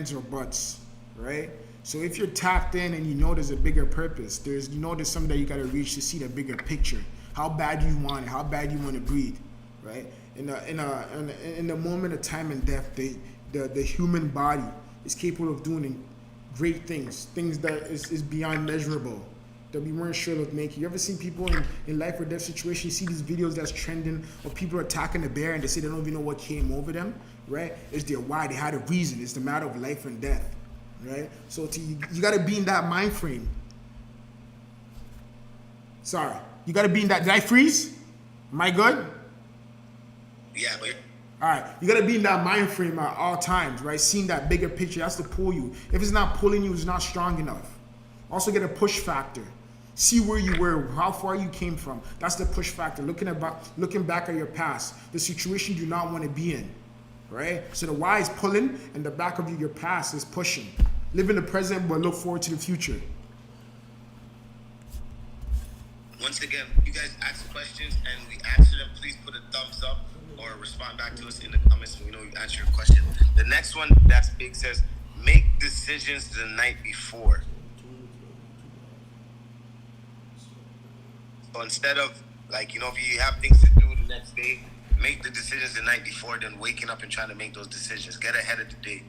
ands or buts, right? So if you're tapped in and you know there's a bigger purpose, there's something that you gotta reach to see the bigger picture. How bad you want it, how bad you want to breathe, right? In the moment of time and death, the human body is capable of doing great things that is beyond measurable, that we weren't sure of making. You ever seen people in life or death situations? You see these videos that's trending of people attacking a bear and they say they don't even know what came over them, right? It's their why. They had a reason. It's the matter of life and death, right? So you got to be in that mind frame. Sorry. You got to be in that. Did I freeze? Am I good? Yeah, but... All right, you gotta be in that mind frame at all times, right? Seeing that bigger picture, that's to pull you. If it's not pulling you, it's not strong enough. Also get a push factor. See where you were, how far you came from. That's the push factor. Looking back at your past, the situation you do not want to be in, right? So the why is pulling, and the back of you, your past, is pushing. Live in the present, but look forward to the future. Once again, you guys ask questions and we answer them. Please put a thumbs up or respond back to us in the comments so we know you answer your question. The next one, that's big, says, make decisions the night before. So instead of, like, you know, if you have things to do the next day, make the decisions the night before, then waking up and trying to make those decisions. Get ahead of the day.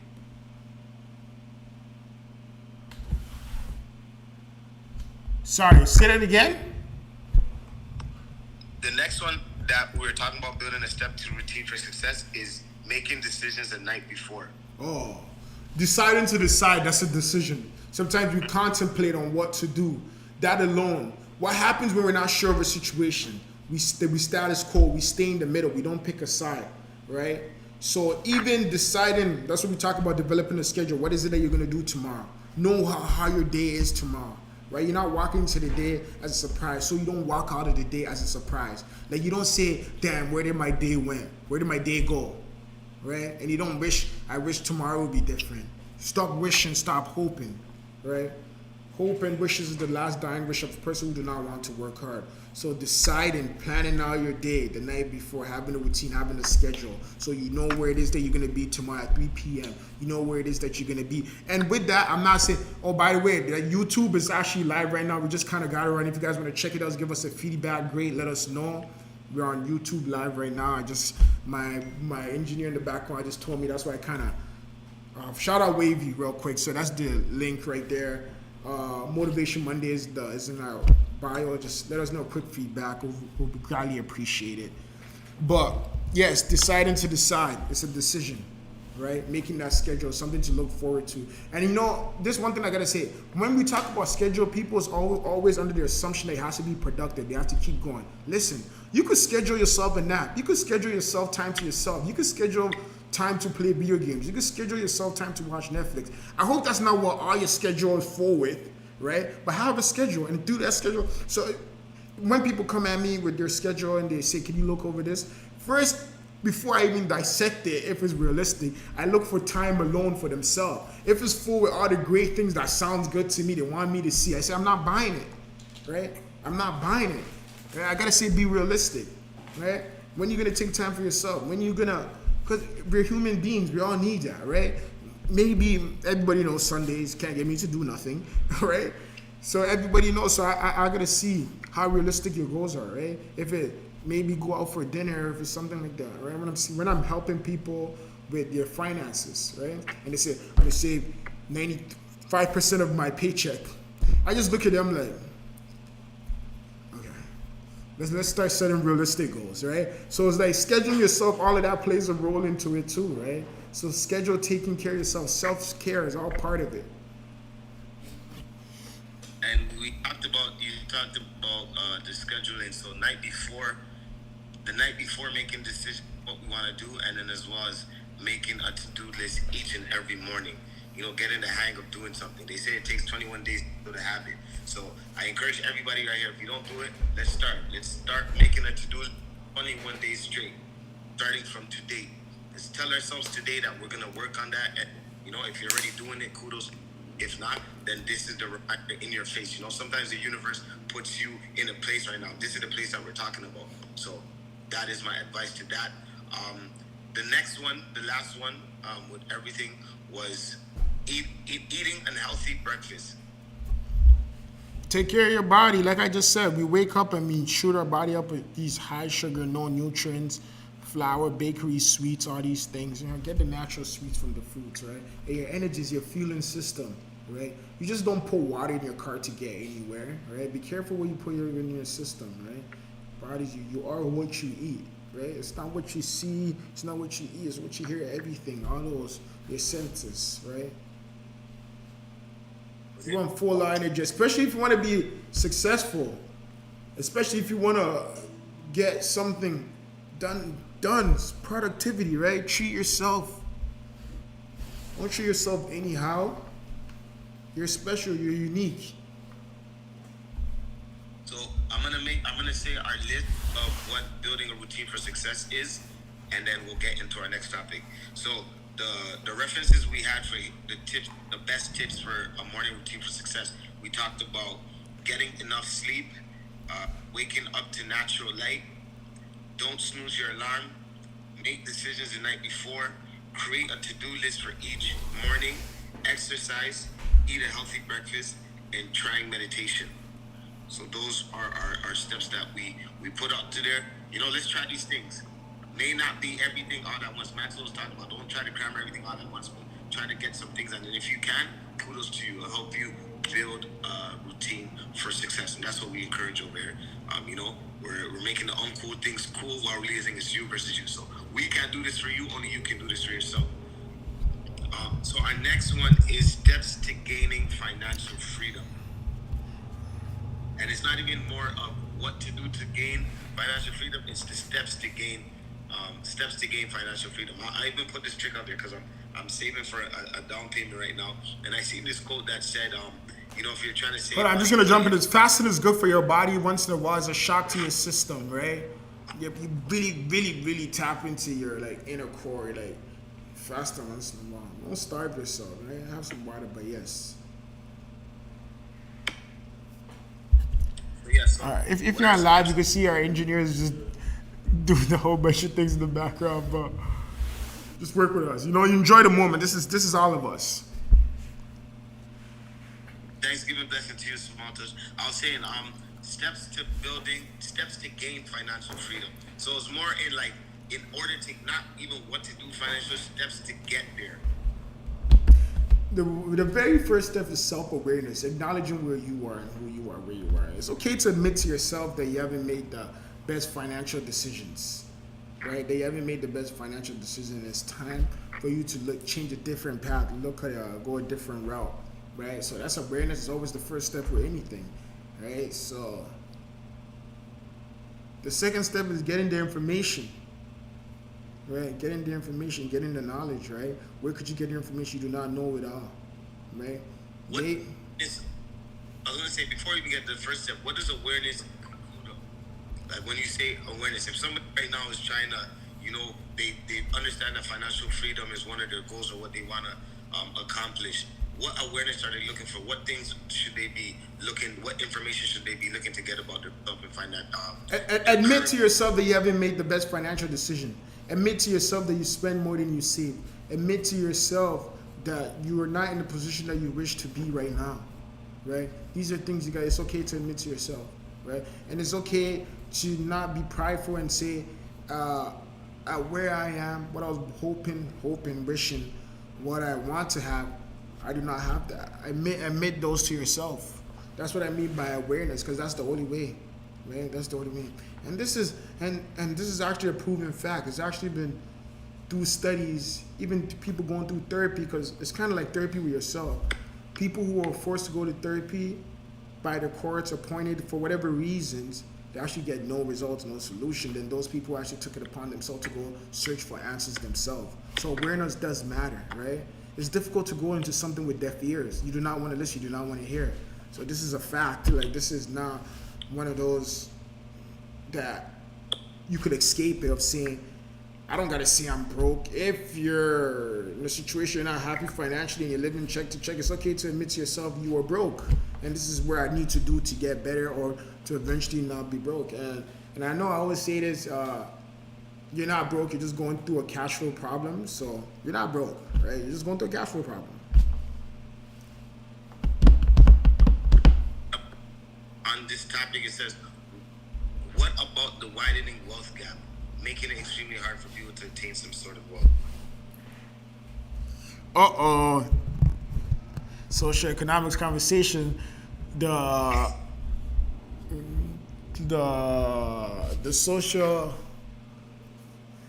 Sorry, say that again? The next one that we're talking about, building a step to routine for success, is making decisions the night before. Oh, deciding to decide, that's a decision. Sometimes we contemplate on what to do. That alone. What happens when we're not sure of a situation? We status quo, we stay in the middle, we don't pick a side, right? So even deciding, that's what we talk about, developing a schedule. What is it that you're gonna do tomorrow? Know how your day is tomorrow. Right? You're not walking into the day as a surprise, so you don't walk out of the day as a surprise. Like, you don't say, damn, where did my day went? Where did my day go? Right? And you don't I wish tomorrow would be different. Stop wishing, stop hoping, right? Hope and wishes is the last dying wish of a person who do not want to work hard. So deciding, planning out your day the night before, having a routine, having a schedule, so you know where it is that you're going to be tomorrow at 3 p.m. You know where it is that you're going to be. And with that, I'm not saying, oh, by the way, YouTube is actually live right now. We just kind of got it running. If you guys want to check it out, give us a feedback. Great, let us know. We're on YouTube live right now. My engineer in the background just told me, that's why I kind of, shout out Wavy real quick. So that's the link right there. Motivation Monday is in our bio. Just let us know quick feedback. We'll be gladly appreciate it. But yes, deciding to decide. It's a decision, right? Making that schedule, something to look forward to. And you know, this one thing I gotta say, when we talk about schedule, people is always under the assumption that it has to be productive. They have to keep going. Listen, you could schedule yourself a nap. You could schedule yourself time to yourself. You could schedule time to play video games. You can schedule yourself time to watch Netflix. I hope that's not what all your schedule is for with, right? But have a schedule and do that schedule. So when people come at me with their schedule and they say, can you look over this? First, before I even dissect it, if it's realistic, I look for time alone for themselves. If it's full with all the great things that sounds good to me, they want me to see, I say, I'm not buying it, right? I'm not buying it. Right? I gotta say, be realistic, right? When you gonna take time for yourself? When you gonna, because we're human beings, we all need that, right? Maybe everybody knows Sundays can't get me to do nothing, right? So everybody knows, so I gotta see how realistic your goals are, right? If it maybe go out for dinner, if it's something like that, right? When I'm helping people with their finances, right? And they say, I'm gonna save 95% of my paycheck. I just look at them like, let's start setting realistic goals, right? So it's like scheduling yourself, all of that plays a role into it too, right? So schedule taking care of yourself. Self-care is all part of it. And you talked about the scheduling. So the night before making decisions what we want to do, and then as well as making a to-do list each and every morning. You know, get in the hang of doing something. They say it takes 21 days to build a habit. So I encourage everybody right here, if you don't do it, let's start. Let's start making a to-do list 21 days straight, starting from today. Let's tell ourselves today that we're going to work on that. And, you know, if you're already doing it, kudos. If not, then this is the reminder in your face. You know, sometimes the universe puts you in a place right now. This is the place that we're talking about. So that is my advice to that. The next one, the last one with everything was eating a healthy breakfast. Take care of your body. Like I just said, we wake up and we shoot our body up with these high sugar, no nutrients, flour, bakery, sweets, all these things. Get the natural sweets from the fruits, right? And your energy is your fueling system, right? You just don't put water in your car to get anywhere, right? Be careful what you put in your system, right? Bodies, you are what you eat, right? It's not what you see, it's not what you eat, it's what you hear, everything, all those, your senses, right? You want full energy, especially if you want to be successful, especially if you want to get something done. Productivity, right? Treat yourself. Don't treat yourself anyhow. You're special. You're unique. So I'm gonna say our list of what building a routine for success is, and then we'll get into our next topic. So the references we had for the best tips for a morning routine for success. We talked about getting enough sleep, waking up to natural light, don't snooze your alarm, make decisions the night before, create a to-do list for each morning, exercise, eat a healthy breakfast, and trying meditation. So those are our steps that we put out to there. Let's try these things. May not be everything all at once. Maxwell was talking about, don't try to cram everything all at once, but try to get some things. And then if you can, kudos to you. It'll help you build a routine for success. And that's what we encourage over here. We're making the uncool things cool while realizing it's you versus you. So we can't do this for you. Only you can do this for yourself. So our next one is steps to gaining financial freedom. And it's not even more of what to do to gain financial freedom. It's the steps to gain financial freedom. I even put this trick out there because I'm saving for a down payment right now. And I seen this quote that said, if you're trying to save... But I'm just going to jump in. Fasting is good for your body once in a while. It's a shock to your system, right? You really, really, really tap into your inner core, fasting once in a while. Don't starve yourself, right? Have some water, but yes. Yes. All right. If you're not live, you can see our engineers just doing a whole bunch of things in the background, but just work with us. You enjoy the moment. This is all of us. Thanksgiving blessing to you, small touch. I was saying, steps to gain financial freedom. So it's more in order to not even what to do, financial steps to get there. The very first step is self-awareness, acknowledging where you are and who you are, where you are. It's okay to admit to yourself that you haven't made the best financial decisions, right? That you haven't made the best financial decision. It's time for you to change a different path, go a different route, right? So that's awareness is always the first step with anything, right? So the second step is getting the information. Right, getting the information, getting the knowledge, right? Where could you get the information you do not know it all, right? I was gonna say before you even get the first step, what does awareness include? Like when you say awareness, if somebody right now is trying to, they understand that financial freedom is one of their goals or what they want to accomplish. What awareness are they looking for? What things should they be looking? What information should they be looking to get about themselves and find that? Admit to yourself that you haven't made the best financial decision. Admit to yourself that you spend more than you save. Admit to yourself that you are not in the position that you wish to be right now, right? These are things it's okay to admit to yourself, right? And it's okay to not be prideful and say, at where I am, what I was hoping, wishing, what I want to have, I do not have that. Admit those to yourself. That's what I mean by awareness, because that's the only way, right? That's the only way. And this is actually a proven fact. It's actually been through studies, even people going through therapy, because it's kind of like therapy with yourself. People who are forced to go to therapy by the courts appointed for whatever reasons, they actually get no results, no solution. Then those people actually took it upon themselves to go search for answers themselves. So awareness does matter, right? It's difficult to go into something with deaf ears. You do not want to listen. You do not want to hear. So this is a fact. This is not one of those that you could escape it of saying, I don't gotta say I'm broke. If you're in a situation you're not happy financially and you're living check to check, it's okay to admit to yourself you are broke. And this is where I need to do to get better or to eventually not be broke. And I know I always say this, you're not broke, you're just going through a cash flow problem. So you're not broke, right? You're just going through a cash flow problem. on this topic, it says, what about the widening wealth gap, making it extremely hard for people to attain some sort of wealth? Uh-oh. Social economics conversation. The the social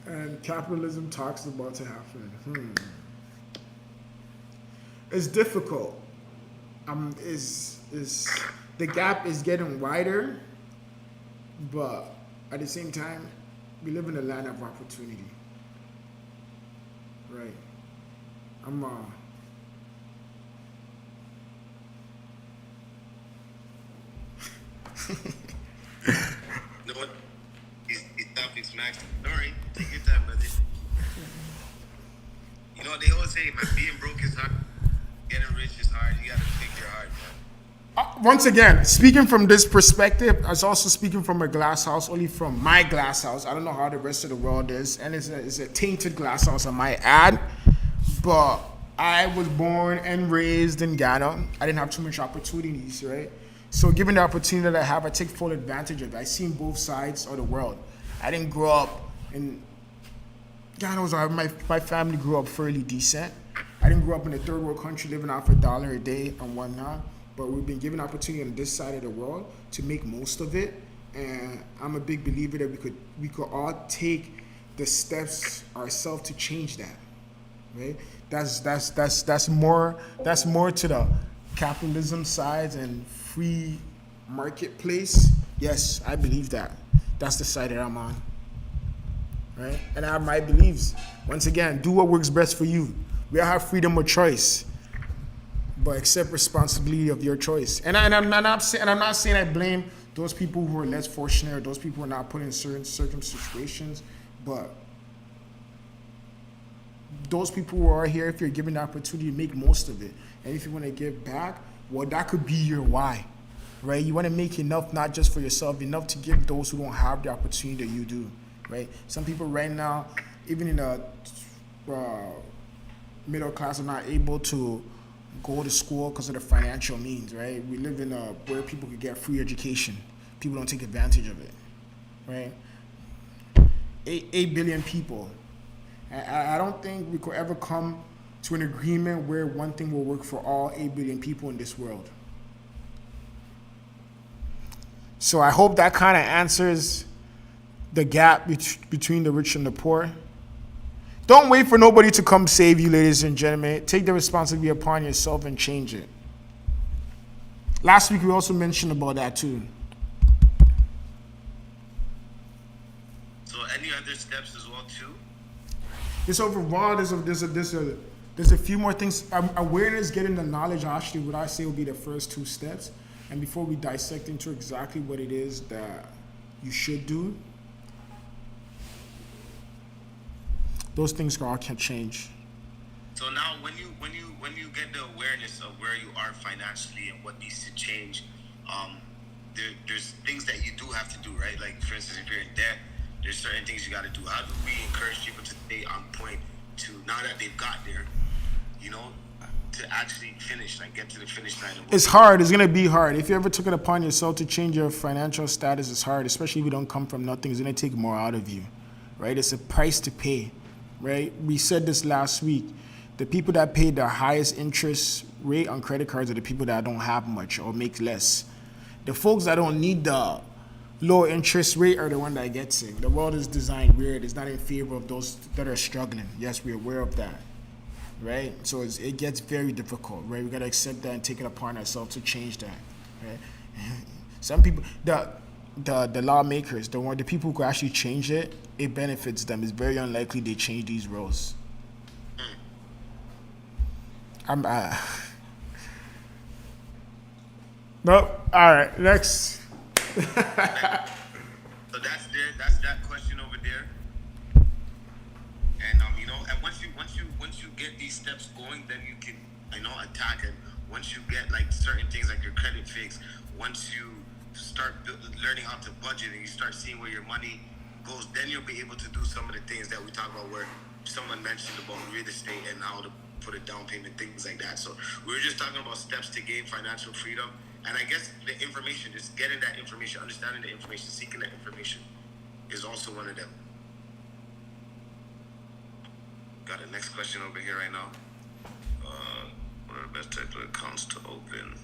and capitalism talks about to happen. It's difficult. Is the gap is getting wider, but at the same time, we live in a land of opportunity, right? I'm You know what? These topics, Max. Sorry, take your time, brother. You know what they always say, man, being broke is hard, getting rich is hard. You gotta pick your heart, man. once again speaking from this perspective. I was also speaking from a glass house, only from my glass house. I don't know how the rest of the world is, and it's a tainted glass house, I might add. But I was born and raised in Ghana. I didn't have too much opportunities, right? So given the opportunity that I have, I take full advantage of it. I've seen both sides of the world. I didn't grow up in Ghana. My family grew up fairly decent. I didn't grow up in a third world country living off $1 a day and whatnot. But we've been given opportunity on this side of the world to make most of it. And I'm a big believer that we could all take the steps ourselves to change that. Right? That's more to the capitalism side and free marketplace. Yes, I believe that. That's the side that I'm on. Right? And I have my beliefs. Once again, do what works best for you. We all have freedom of choice, but accept responsibility of your choice. And I'm not saying I blame those people who are less fortunate or those people who are not put in certain situations, but those people who are here, if you're given the opportunity, make most of it. And if you want to give back, well, that could be your why, right? You want to make enough, not just for yourself, enough to give those who don't have the opportunity that you do, right? Some people right now, even in the middle class, are not able to go to school because of the financial means, right? We live in where people could get free education. People don't take advantage of it, right? 8 billion people. I don't think we could ever come to an agreement where one thing will work for all 8 billion people in this world. So I hope that kind of answers the gap between the rich and the poor. Don't wait for nobody to come save you, ladies and gentlemen. Take the responsibility upon yourself and change it. Last week we also mentioned about that too. So any other steps as well too? It's overall. There's a few more things. Awareness, getting the knowledge. Actually, what I say will be the first 2 steps. And before we dissect into exactly what it is that you should do, those things all can change. So now, when you get the awareness of where you are financially and what needs to change, there's things that you do have to do, right? Like for instance, if you're in debt, there's certain things you got to do. How do we encourage people to stay on point to, now that they've got there, to actually finish, like get to the finish line? It's hard. It's going to be hard. If you ever took it upon yourself to change your financial status, it's hard, especially if you don't come from nothing. It's going to take more out of you, right? It's a price to pay, right? We said this last week. The people that pay the highest interest rate on credit cards are the people that don't have much or make less. The folks that don't need the low interest rate are the one that gets it. The world is designed weird. It's not in favor of those that are struggling. Yes, we're aware of that, right? So it gets very difficult, right? We gotta accept that and take it upon ourselves to change that, right? Some people, the lawmakers, the people who actually change it, it benefits them. It's very unlikely they change these rules. Nope. All right, next. So that's that question over there. And and once you get these steps going, then you can attack it. Once you get like certain things like your credit fixed, once you start learning how to budget and you start seeing where your money goes, then you'll be able to do some of the things that we talk about, where someone mentioned about real estate and how to put a down payment, things like that. So we were just talking about steps to gain financial freedom, And I guess the information, just getting that information, understanding the information, seeking that information is also one of them. Got a next question over here right now. What are the best types of accounts to open?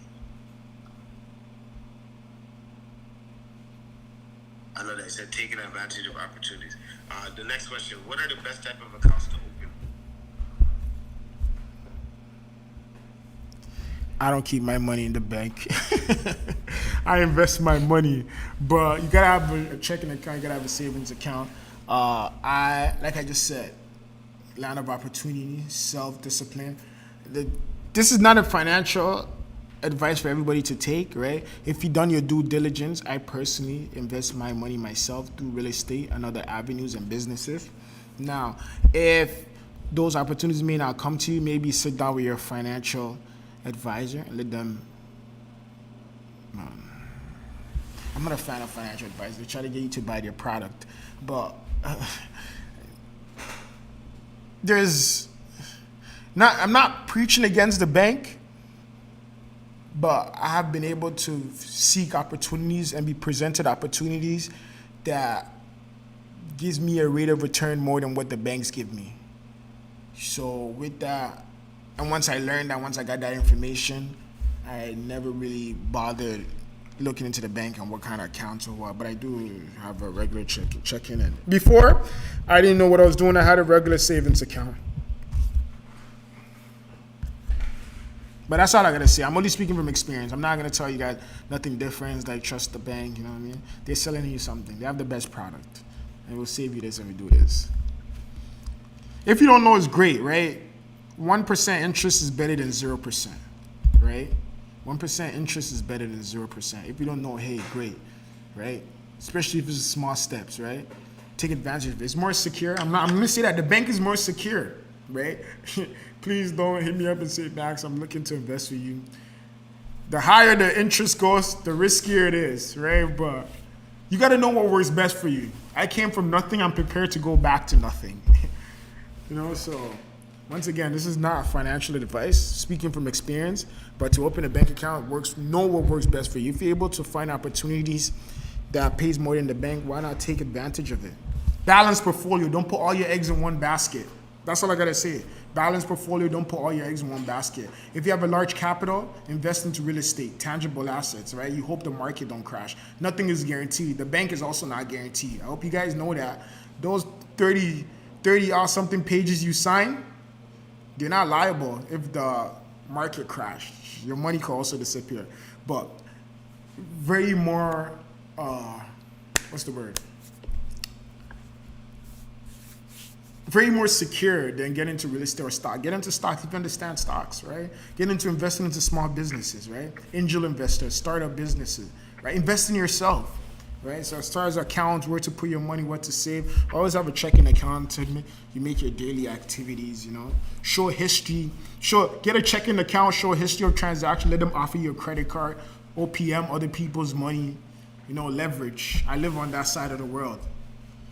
I know that I said taking advantage of opportunities. The next question, what are the best type of accounts to open? I don't keep my money in the bank. I invest my money, but you gotta have a checking account. You gotta have a savings account. Like I just said, line of opportunity, self-discipline. This is not a financial advice for everybody to take, right? If you've done your due diligence, I personally invest my money myself through real estate and other avenues and businesses. Now, if those opportunities may not come to you, maybe sit down with your financial advisor and let them. I'm not a fan of financial advice. They try to get you to buy their product, but there's not. I'm not preaching against the bank, but I have been able to seek opportunities and be presented opportunities that gives me a rate of return more than what the banks give me. So with that, and once I learned that, once I got that information, I never really bothered looking into the bank and what kind of accounts or what. But I do have a regular check-in. And before, I didn't know what I was doing. I had a regular savings account. But that's all I gotta say. I'm only speaking from experience. I'm not gonna tell you guys nothing different. It's like trust the bank. You know what I mean? They're selling you something. They have the best product, and we'll save you this and we do this. If you don't know, it's great, right? 1% interest is better than 0%, right? 1% interest is better than 0%. If you don't know, hey, great, right? Especially if it's small steps, right? Take advantage of it. It's more secure. I'm gonna say that the bank is more secure, right? Please don't hit me up and say, Max, I'm looking to invest with you. The higher the interest goes, the riskier it is, right? But you got to know what works best for you. I came from nothing. I'm prepared to go back to nothing. So once again, this is not financial advice, speaking from experience, but to open a bank account, know what works best for you. If you're able to find opportunities that pays more than the bank, why not take advantage of it? Balanced portfolio. Don't put all your eggs in one basket. That's all I got to say. Balanced portfolio, don't put all your eggs in one basket. If you have a large capital, invest into real estate, tangible assets, right? You hope the market don't crash. Nothing is guaranteed. The bank is also not guaranteed. I hope you guys know that. Those 30 or something pages you sign, they're not liable if the market crashed. Your money could also disappear. But very more, what's the word? Very more secure than get into real estate or stock. Get into stocks if you understand stocks, right? Get into investing into small businesses, right? Angel investors, startup businesses, right? Invest in yourself, right? So as far as accounts, where to put your money, what to save, always have a checking account to you make your daily activities, Show history. Get a checking account, show a history of transaction, let them offer you a credit card, OPM, other people's money, leverage. I live on that side of the world.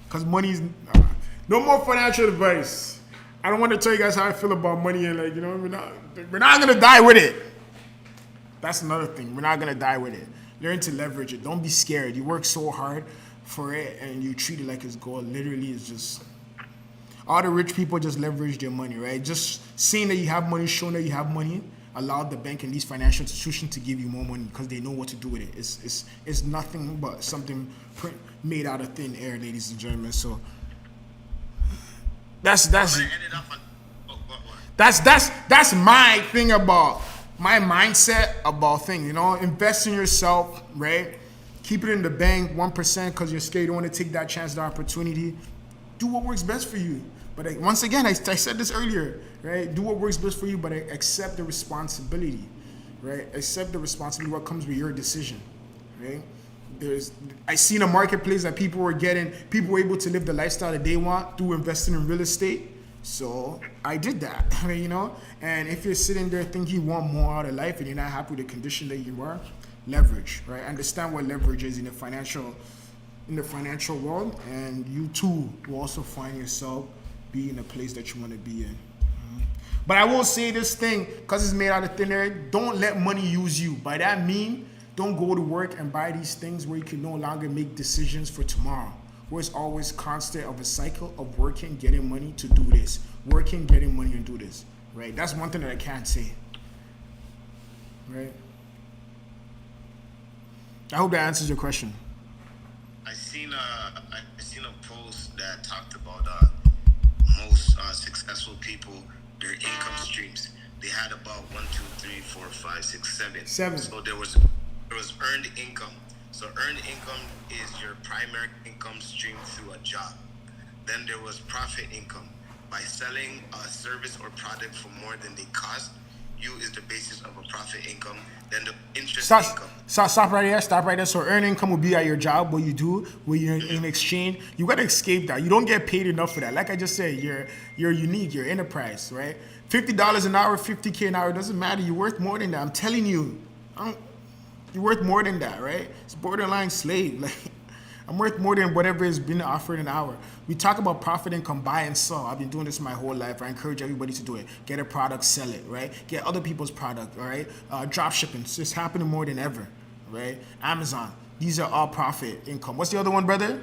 Because money's... No more financial advice. I don't want to tell you guys how I feel about money and we're not gonna die with it. That's another thing. We're not gonna die with it. Learn to leverage it. Don't be scared. You work so hard for it and you treat it like it's gold. Literally, it's just all the rich people just leverage their money, right? Just saying that you have money, showing that you have money, allowed the bank and these financial institutions to give you more money because they know what to do with it. It's nothing but something made out of thin air, ladies and gentlemen. So. That's my thing about my mindset about things, invest in yourself, right? Keep it in the bank, 1% because you're scared, you don't want to take that chance, the opportunity. Do what works best for you. But once again, I said this earlier, right? Do what works best for you, but accept the responsibility, right? Accept the responsibility, what comes with your decision, right? I seen a marketplace that people were able to live the lifestyle that they want through investing in real estate. So I did that, and if you're sitting there thinking you want more out of life and you're not happy with the condition that you are, leverage, right? Understand what leverage is in the financial world, and you too will also find yourself be in a place that you want to be in. But I will say this thing, because it's made out of thin air, don't let money use you. By that mean, Don't go to work and buy these things where you can no longer make decisions for tomorrow. Where it's always constant of a cycle of working, getting money to do this. Working, getting money and do this. Right? That's one thing that I can't say. Right? I hope that answers your question. I seen a post that talked about most successful people, their income streams. They had about 1, 2, 3, 4, 5, 6, 7. 7. So there was earned income. So earned income is your primary income stream through a job. Then there was profit income. By selling a service or product for more than they cost, you is the basis of a profit income. Then the interest income. Stop right there. Stop right there. So earned income will be at your job, what you do, where you're in exchange. You gotta escape that. You don't get paid enough for that. Like I just said, you're unique. You're enterprise, right? $50 an hour, $50K an hour doesn't matter. You're worth more than that. I'm telling you, you're worth more than that, right? It's borderline slave. Like I'm worth more than whatever has been offered an hour. We talk about profit income, buy and sell. I've been doing this my whole life. I encourage everybody to do it. Get a product, sell it, right? Get other people's product, all right? Drop shipping, it's happening more than ever, right? Amazon, these are all profit income. What's the other one, brother?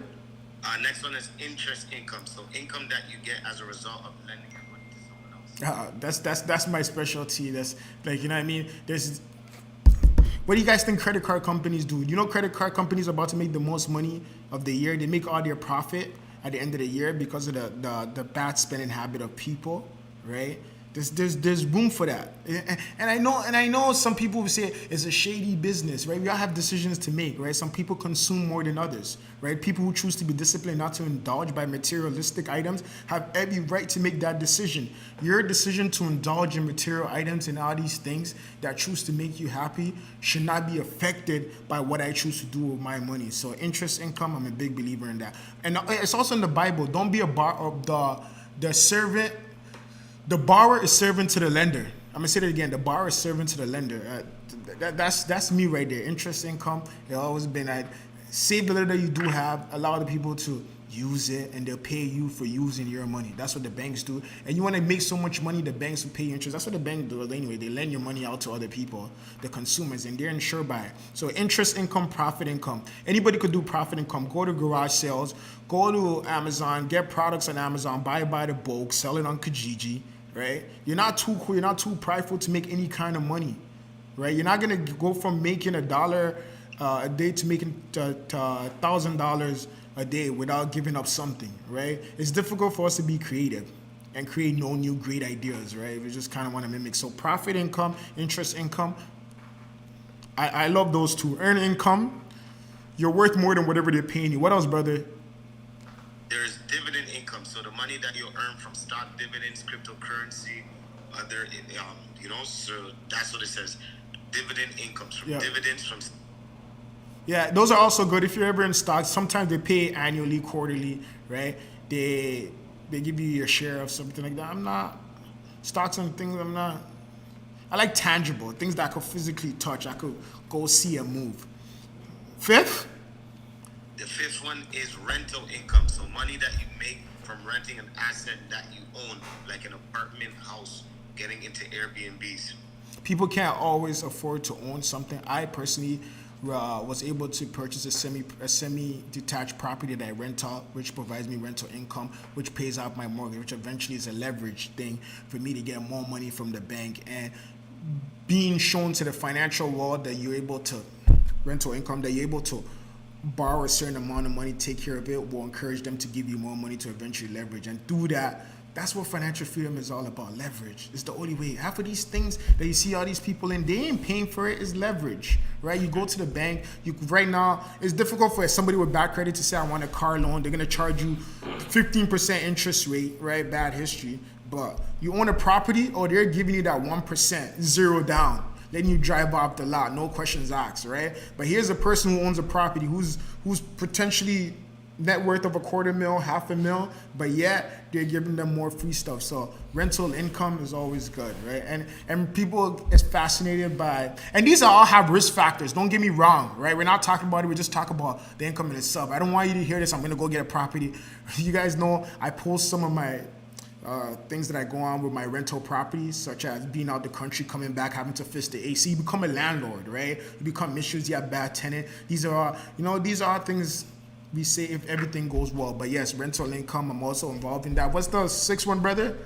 Next one is interest income. So income that you get as a result of lending your money to someone else. That's my specialty. That's like, you know what I mean? What do you guys think credit card companies do? You know credit card companies are about to make the most money of the year. They make all their profit at the end of the year because of the bad spending habit of people, right? There's room for that. And I know some people will say it's a shady business, right? We all have decisions to make, right? Some people consume more than others, right? People who choose to be disciplined, not to indulge by materialistic items, have every right to make that decision. Your decision to indulge in material items and all these things that choose to make you happy should not be affected by what I choose to do with my money. So interest income, I'm a big believer in that. And it's also in the Bible. Don't be the servant. The borrower is servant to the lender. I'm gonna say that again. The borrower is servant to the lender. That's me right there. Interest income. It's always been save the little that you do have. Allow the people to use it, and they'll pay you for using your money. That's what the banks do. And you want to make so much money, the banks will pay you interest. That's what the bank does anyway. They lend your money out to other people, the consumers, and they're insured by it. So interest income, profit income. Anybody could do profit income. Go to garage sales. Go to Amazon. Get products on Amazon. Buy by the bulk. Sell it on Kijiji. Right? You're not too cool. You're not too prideful to make any kind of money. Right? You're not gonna go from making $1 a day to making $1,000 a day without giving up something, right? It's difficult for us to be creative and create no new great ideas, right? We just kind of want to mimic. So profit income, interest income, I love those two. Earn income, you're worth more than whatever they're paying you. What else, brother? There's dividend income. So the money that you earn from stock dividends, cryptocurrency, other, so that's what it says. Dividend incomes from dividends from. Yeah, those are also good if you're ever in stocks. Sometimes they pay annually, quarterly, right? They give you your share of something like that. I'm not stocks and things. I like tangible things that I could physically touch. I could go see and move. Fifth. The fifth one is rental income. So money that you make from renting an asset that you own, like an apartment, house, getting into Airbnbs. People can't always afford to own something. I personally was able to purchase a semi-detached property that I rent out, which provides me rental income, which pays off my mortgage, which eventually is a leverage thing for me to get more money from the bank. And being shown to the financial world that you're able to rental income, that you're able to borrow a certain amount of money, take care of it, will encourage them to give you more money to eventually leverage. And through that, that's what financial freedom is all about. Leverage. It's the only way. Half of these things that you see all these people in, they ain't paying for it. It's leverage, right? You go to the bank. Right now, it's difficult for somebody with bad credit to say, I want a car loan. They're going to charge you 15% interest rate, right? Bad history. But you own a property, or they're giving you that 1%, zero down, letting you drive off the lot, no questions asked, right? But here's a person who owns a property who's potentially net worth of $250,000, $500,000, but yet they're giving them more free stuff. So rental income is always good, right? And people is fascinated by, and these all have risk factors. Don't get me wrong, right? We're not talking about it. We're just talking about the income in itself. I don't want you to hear this. I'm gonna go get a property. You guys know I post some of my things that I go on with my rental properties, such as being out the country, coming back, having to fix the AC. You become a landlord, right? You become issues. You have bad tenant. These are all, these are things we say if everything goes well. But yes, rental income. I'm also involved in that. What's the sixth one, brother?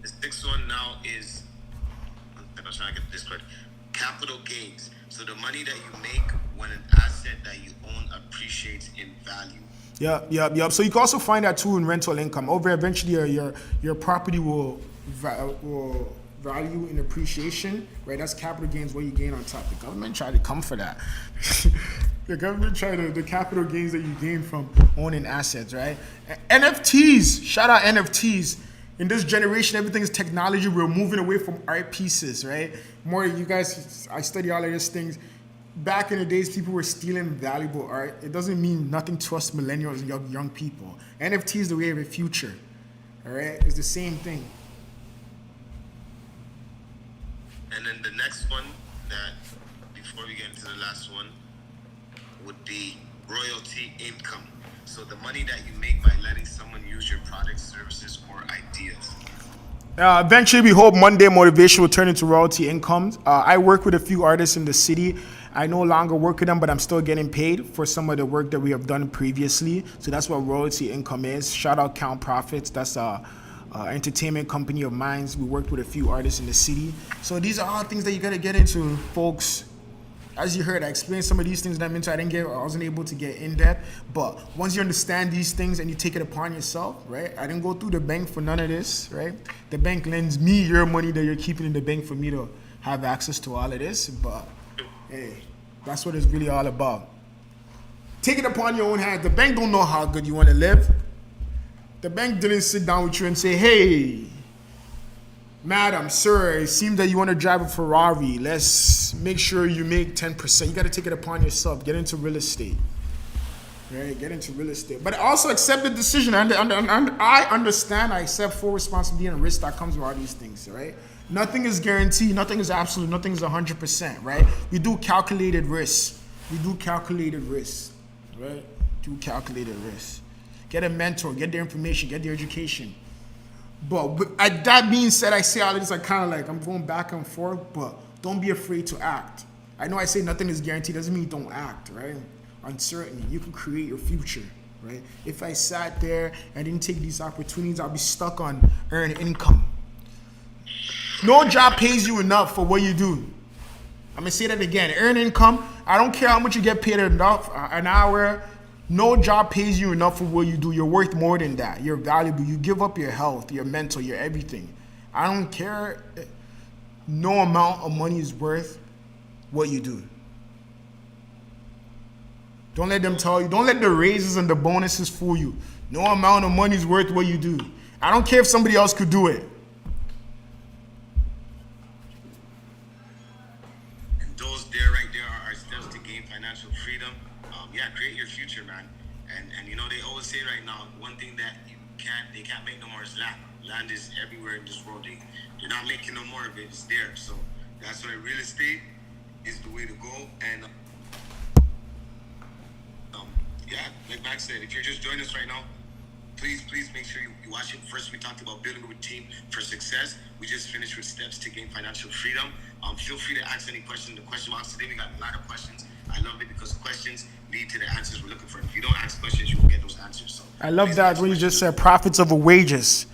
The sixth one now is, I'm trying to get this correct, capital gains. So the money that you make when an asset that you own appreciates in value. Yep. So you can also find that too in rental income. Over eventually, your property will value in appreciation, right? That's capital gains, what you gain on top. The government tried to come for that. The capital gains that you gain from owning assets, right? NFTs, shout out NFTs. In this generation, everything is technology. We're moving away from art pieces, right? More, you guys, I study all of these things. Back in the days, people were stealing valuable art. It doesn't mean nothing to us millennials and young people. NFT is the way of the future, all right? It's the same thing. And then the next one that, before we get into the last one, would be royalty income. So the money that you make by letting someone use your products, services, or ideas. Eventually, we hope Monday motivation will turn into royalty income. I work with a few artists in the city. I no longer work with them, but I'm still getting paid for some of the work that we have done previously. So that's what royalty income is. Shout out Count Profits. That's a entertainment company of mine. We worked with a few artists in the city. So these are all things that you gotta get into, folks. As you heard, I explained some of these things that I'm into. I wasn't able to get in depth, but once you understand these things and you take it upon yourself, right? I didn't go through the bank for none of this, right? The bank lends me your money that you're keeping in the bank for me to have access to all of this, but hey, that's what it's really all about. Take it upon your own hand. The bank don't know how good you want to live. The bank didn't sit down with you and say, hey, madam, sir, it seems that you want to drive a Ferrari. Let's make sure you make 10%. You got to take it upon yourself. Get into real estate. Right? Get into real estate. But also accept the decision. I understand. I accept full responsibility and risk that comes with all these things, right? Nothing is guaranteed. Nothing is absolute. Nothing is 100%, right? We do calculated risks. Right? Do calculated risks. Get a mentor. Get the information. Get the education. But that being said, I say all of this, I'm going back and forth, but don't be afraid to act. I know I say nothing is guaranteed, doesn't mean don't act, right? Uncertainty, you can create your future, right? If I sat there and didn't take these opportunities, I'll be stuck on earned income. No job pays you enough for what you do. I'm gonna say that again, earned income, I don't care how much you get paid an hour, no job pays you enough for what you do. You're worth more than that. You're valuable. You give up your health, your mental, your everything. I don't care. No amount of money is worth what you do. Don't let them tell you. Don't let the raises and the bonuses fool you. No amount of money is worth what you do. I don't care if somebody else could do it. And those there right there are steps to gain financial freedom. Create your future, man. And they always say right now, one thing that they can't make no more is land. Land is everywhere in this world. They're not making no more of it. It's there. So that's why real estate is the way to go. And like Max said, if you're just joining us right now, please make sure you watch it. First, we talked about building a routine for success. We just finished with steps to gain financial freedom. Feel free to ask any questions in the question box. Today we got a lot of questions. I love it because questions lead to the answers we're looking for. If you don't ask questions, you won't get those answers. So I love that when you just said profits over wages.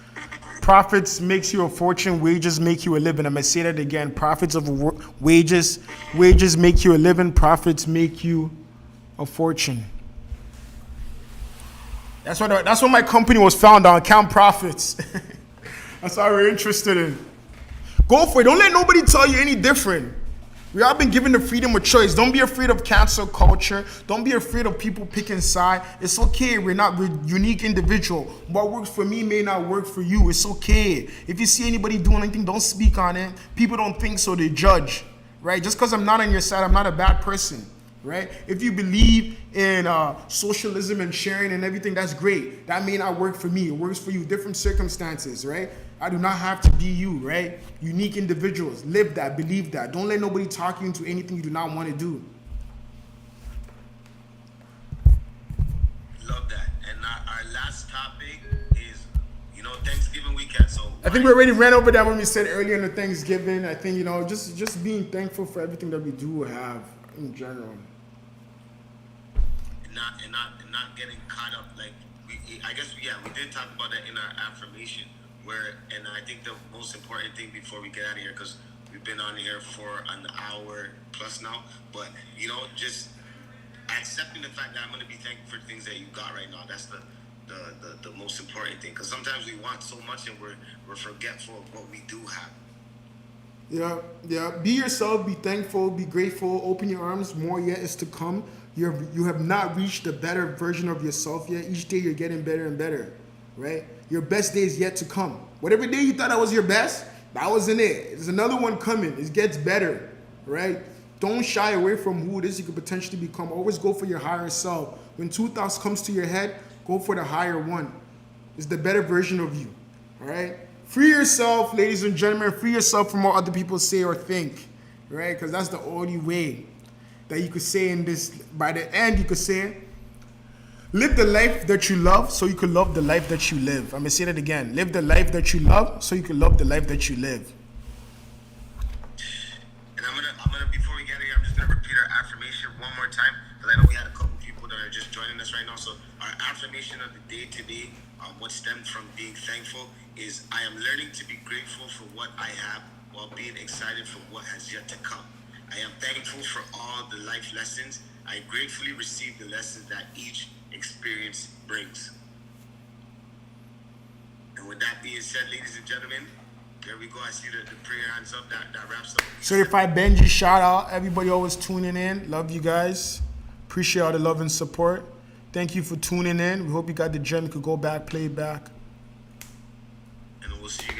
Profits makes you a fortune. Wages make you a living. I'm gonna say that again. Profits over wages. Wages make you a living. Profits make you a fortune. That's what my company was founded on. Count Profits. That's why we're interested in. Go for it. Don't let nobody tell you any different. We all been given the freedom of choice. Don't be afraid of cancel culture. Don't be afraid of people picking side. It's okay. We're unique individual. What works for me may not work for you. It's okay. If you see anybody doing anything, don't speak on it. People don't think so, they judge. Right? Just because I'm not on your side, I'm not a bad person. Right? If you believe in socialism and sharing and everything, that's great. That may not work for me. It works for you. Different circumstances, right? I do not have to be you, right? Unique individuals. Live that. Believe that. Don't let nobody talk you into anything you do not want to do. Love that. And our last topic is Thanksgiving weekend. So I think we already ran over that when we said earlier in the Thanksgiving. I think, just being thankful for everything that we do have in general. and not getting caught up like I guess we did talk about that in our affirmation and I think the most important thing before we get out of here, because we've been on here for an hour plus now, but just accepting the fact that I'm going to be thankful for things that you got right now. That's the most important thing, because sometimes we want so much and we're forgetful of what we do have. Yeah. Be yourself, be thankful, be grateful, open your arms, more yet is to come. You have not reached the better version of yourself yet. Each day you're getting better and better, right? Your best day is yet to come. Whatever day you thought that was your best, that wasn't it. There's another one coming. It gets better, right? Don't shy away from who it is you could potentially become. Always go for your higher self. When two thoughts comes to your head, go for the higher one. It's the better version of you, all right? Free yourself, ladies and gentlemen. Free yourself from what other people say or think, right? Because that's the only way that you could say in this. By the end, you could say, live the life that you love so you can love the life that you live. I'm going to say that again. Live the life that you love so you can love the life that you live. And I'm gonna before we get here, I'm just gonna repeat our affirmation one more time, because I know we had a couple people that are just joining us right now. So our affirmation of the day today, what stemmed from being thankful, is I am learning to be grateful for what I have while being excited for what has yet to come. I am thankful for all the life lessons. I gratefully receive the lessons that each experience brings. And with that being said, ladies and gentlemen, there we go. I see the prayer hands up. That wraps up. Certified Benji, shout out. Everybody always tuning in. Love you guys. Appreciate all the love and support. Thank you for tuning in. We hope you got the gem. You could go back, play it back. And we'll see you guys.